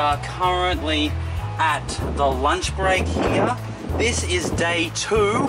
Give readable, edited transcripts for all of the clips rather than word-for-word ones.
are currently at the lunch break here. This is day 2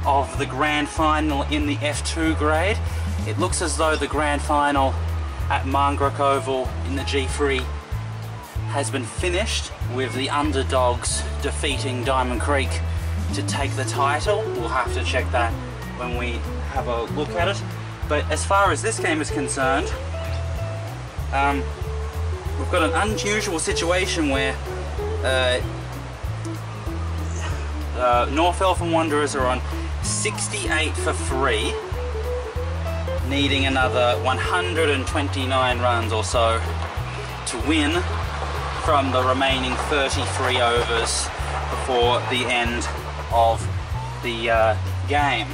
of the grand final in the F2 grade. It looks as though the grand final at Marngrook Oval in the G3 has been finished, with the underdogs defeating Diamond Creek to take the title. We'll have to check that when we have a look at it. But as far as this game is concerned, we've got an unusual situation where North Eltham Wanderers are on 68 for 3, needing another 129 runs or so to win from the remaining 33 overs before the end of the game.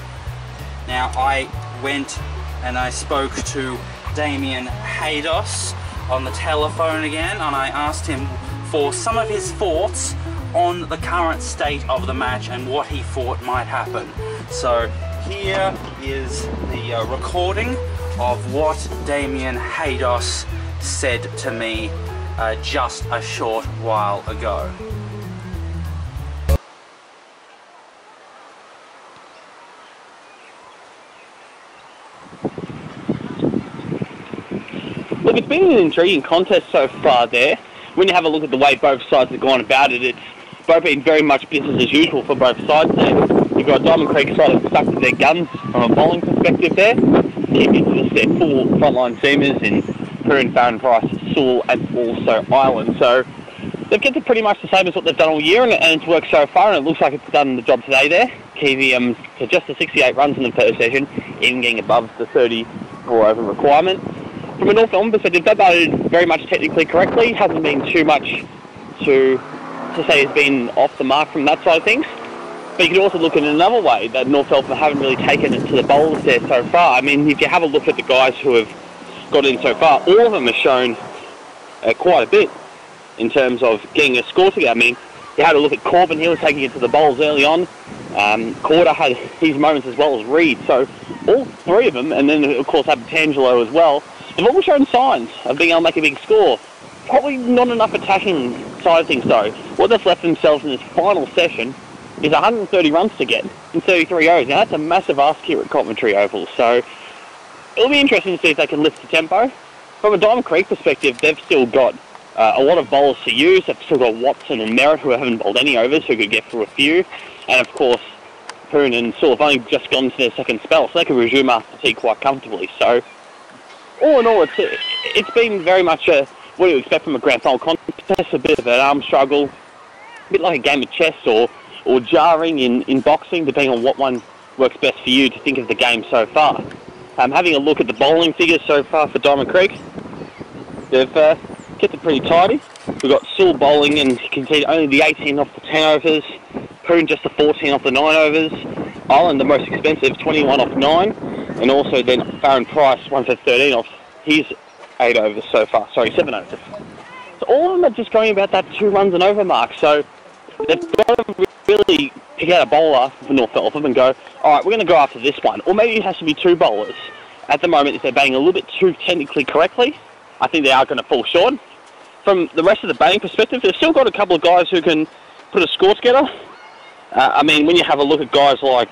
Now, I went and I spoke to Damien Haydos on the telephone again, and I asked him for some of his thoughts on the current state of the match and what he thought might happen. So here is the recording of what Damien Haydos said to me just a short while ago. Look, it's been an intriguing contest so far there. When you have a look at the way both sides have gone about it, it's both been very much business as usual for both sides there. You've got Diamond Creek sort of stuck to their guns from a bowling perspective there. It's their full frontline seamers in Perrin, Farron Price, Sewell and also Island. So they've kept it pretty much the same as what they've done all year, and it's worked so far, and it looks like it's done the job today there. Keeping to just the 68 runs in the first session, even getting above the 34 over requirement. From a North Eltham perspective, they batted very much technically correctly. Hasn't been too much to say has been off the mark from that side of things. But you can also look at it another way, that North Eltham haven't really taken it to the bowlers there so far. I mean, if you have a look at the guys who have got in so far, all of them have shown quite a bit in terms of getting a score together. I mean, you had a look at Corbin, he was taking it to the bowls early on. Corder had his moments as well as Reed. So all three of them, and then of course Abtangelo as well, they've all shown signs of being able to make a big score. Probably not enough attacking side of things though. What they've left themselves in this final session is 130 runs to get in 33 overs. Now that's a massive ask here at Coventry Oval. So it'll be interesting to see if they can lift the tempo. From a Diamond Creek perspective, they've still got a lot of bowlers to use. They've still got Watson and Merritt, who haven't bowled any overs, who could get through a few. And of course, Poon and Sewell have only just gone into their second spell, so they can resume after tea quite comfortably. So all in all, it's been very much what do you expect from a grand final contest, a bit of an arm struggle, a bit like a game of chess or jarring in boxing, depending on what one works best for you to think of the game so far. Having a look at the bowling figures so far for Diamond Creek, they've kept it pretty tidy. We've got Sewell bowling and conceded only the 18 off the 10 overs, Poon just the 14 off the 9 overs, Island the most expensive, 21 off 9, and also then Farron Price 1 for 13 off his 8 overs so far, sorry, 7 overs. So all of them are just going about that 2 runs and over mark, so they've got to really pick out a bowler for North Eltham and go, alright, we're going to go after this one, or maybe it has to be 2 bowlers. At the moment, if they're batting a little bit too technically correctly, I think they are going to fall short. From the rest of the batting perspective, they've still got a couple of guys who can put a score together. I mean, when you have a look at guys like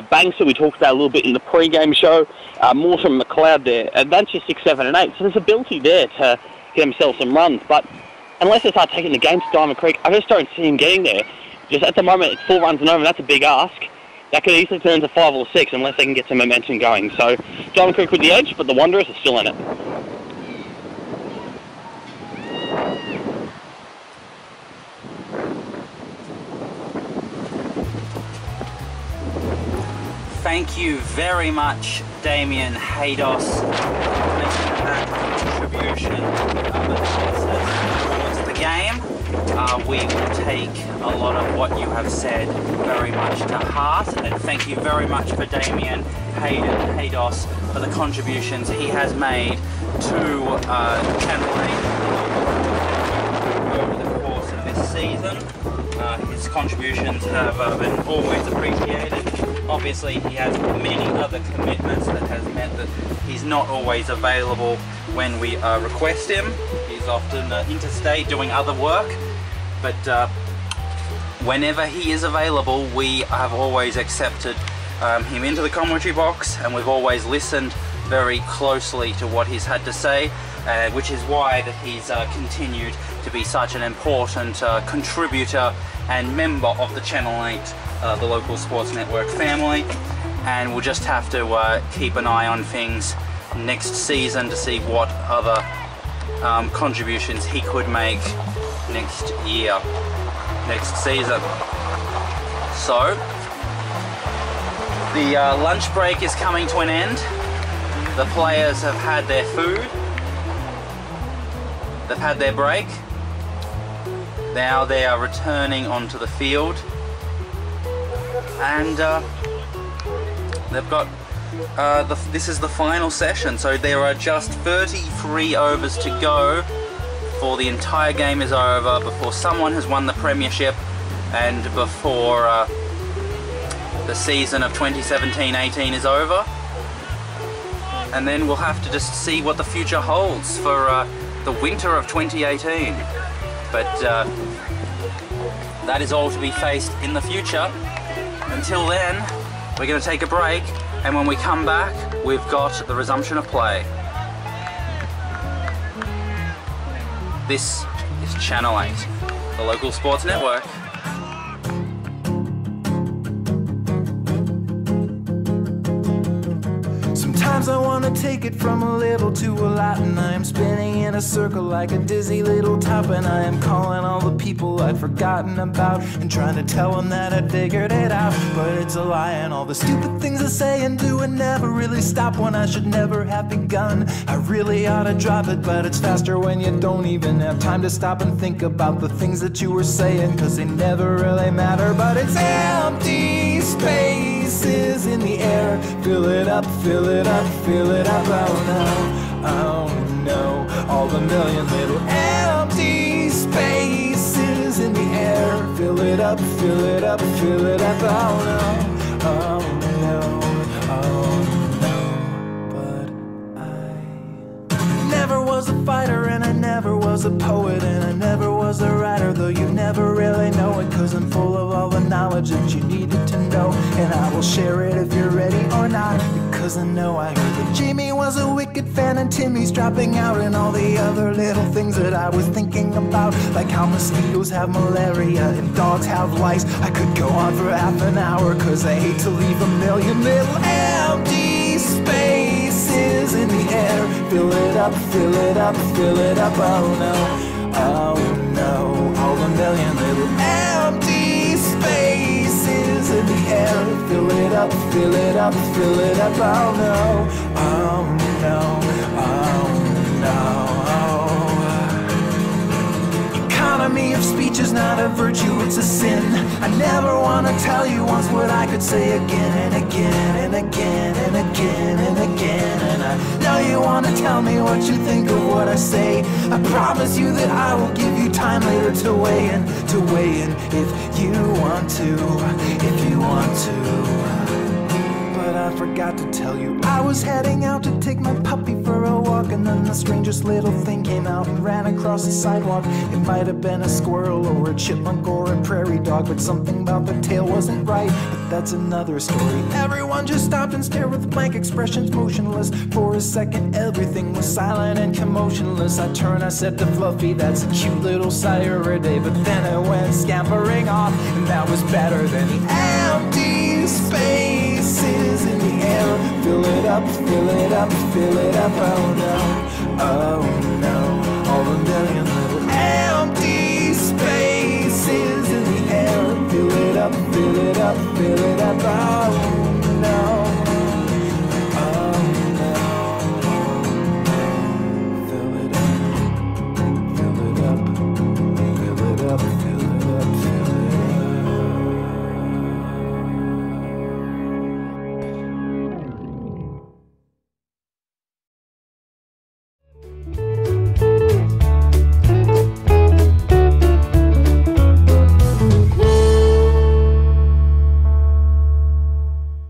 Banks, who we talked about a little bit in the pre-game show, Morton, McLeod there, and that's just 6, 7 and 8. So there's ability there to get themselves some runs, but unless they start taking the game to Diamond Creek, I just don't see him getting there. Just at the moment, it's 4 runs and over, and that's a big ask. That could easily turn to 5 or 6 unless they can get some momentum going. So Diamond Creek with the edge, but the Wanderers are still in it. Thank you very much, Damien Haydos, for making that contribution towards the game. We will take a lot of what you have said very much to heart, and thank you very much for Damien Haydos for the contributions he has made to Channel 8 over the course of this season. His contributions have been always appreciated. Obviously, he has many other commitments that has meant that he's not always available when we request him. He's He's often interstate doing other work, but whenever he is available, we have always accepted him into the commentary box, and we've always listened very closely to what he's had to say, which is why that he's continued to be such an important contributor and member of the Channel 8, the local sports network family. And we'll just have to keep an eye on things next season to see what other contributions he could make next year, next season. So the lunch break is coming to an end. The players have had their food, they've had their break. Now they are returning onto the field, and they've got this is the final session, so there are just 33 overs to go before the entire game is over, before someone has won the premiership, and before the season of 2017-18 is over. And then we'll have to just see what the future holds for the winter of 2018. But that is all to be faced in the future. Until then, we're going to take a break, and when we come back, we've got the resumption of play. This is Channel 8, the local sports network. Sometimes I wanna take it from a little to a lot, and I am spinning in a circle like a dizzy little top, and I am calling all the people I'd forgotten about and trying to tell them that I figured it out, but it's a lie, and all the stupid things I say and do and never really stop when I should never have begun. I really ought to drop it, but it's faster when you don't even have time to stop and think about the things that you were saying, cause they never really matter. But it's empty spaces in the air, fill it up, fill it up, fill it up. Oh no, all the million little empty spaces in the air, fill it up, fill it up, fill it up. Oh no, oh no, but I never was a fighter, and I never was a poet, and I never was a writer, though you never really know it, cause I'm full of all the knowledge that you needed to know, and I will share it if you're ready or not, because I know I heard that Jamie was a wicked fan, and Timmy's dropping out, and all the other little things that I was thinking about, like how mosquitoes have malaria and dogs have lice. I could go on for half an hour, cause I hate to leave a million little empty spaces in the air, fill it up, fill it up, fill it up. Oh no, all the million little empty spaces in the air, fill it up, fill it up, fill it up. Oh no, oh no, oh no. Economy of speech is not a virtue, it's a sin. I never want to tell you once what I could say again and again and again and again and again. And I know you want to tell me what you think of what I say. I promise you that I will give you time later to weigh in if you want to, if you want to. But I forgot to tell you, I was heading out to take my puppy for a walk, and then the strangest little thing came out and ran across the sidewalk. It might have been a squirrel or a chipmunk or a prairie dog, but something about the tail wasn't right, but that's another story. Everyone just stopped and stared with blank expressions, motionless. For a second everything was silent and commotionless. I turned, I said to Fluffy, that's a cute little Saturday, but then it went scampering off, and that was better than the empty spaces in the air, fill it up, fill it up, fill it up. Oh no, all the million little empty spaces in the air, fill it up, fill it up, fill it up. Oh no.